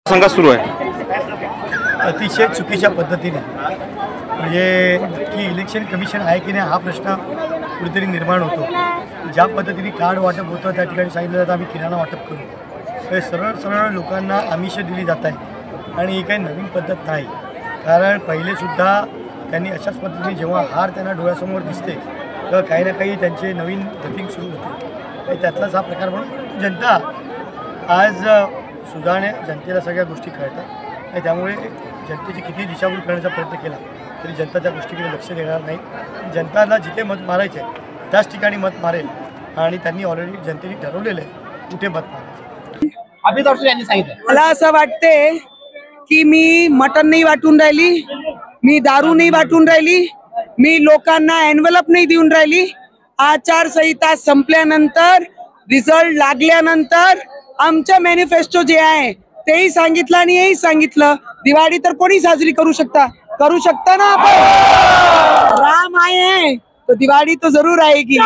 संघर्ष सुरू आहे अतिशय चुकीच्या पद्धतीने म्हणजे की इलेक्शन कमिशन आहे की नाही हा प्रश्न कुठेतरी निर्माण होतो। ज्या पद्धतीने कार्ड वाटप होतं त्या ठिकाणी सांगितलं जातं आम्ही किराणा वाटप करू, तर सरळ सरळ लोकांना आमिष दिली जात आहे आणि ही काही नवीन पद्धत नाही। कारण पहिलेसुद्धा त्यांनी अशाच पद्धतीने जेव्हा हार त्यांना डोळ्यासमोर दिसते तर काही ना काही त्यांचे नवीन धतिंग सुरू होते। त्यातलाच हा प्रकार म्हणून जनता आज सुधारणे जनतेला सगळ्या गोष्टी कळतात आणि त्यामुळे जनतेची किती दिशाभूल करण्याचा प्रयत्न केला तरी जनता त्या गोष्टीकडे लक्ष देणार नाही। जनताला जिथे मत मारायचे त्याच ठिकाणी मत मारेल आणि त्यांनी ऑलरेडी जनतेने ठरवलेलं आहे कुठे मत मारायचं। अमित अडसूळ यांनी सांगितलं मला असं वाटते की मी मटन नाही वाटून राहिली, मी दारू नाही वाटून राहिली, मी लोकांना एनव्हलप नाही देऊन राहिली। आचारसंहिता संपल्यानंतर रिझल्ट लागल्यानंतर आमचं मॅनिफेस्टो जे आहे तेही सांगितलं आणि हेही सांगितलं। दिवाळी तर कोणी साजरी करू शकता ना आपण। राम आए तो दिवाळी तो जरूर आएगी।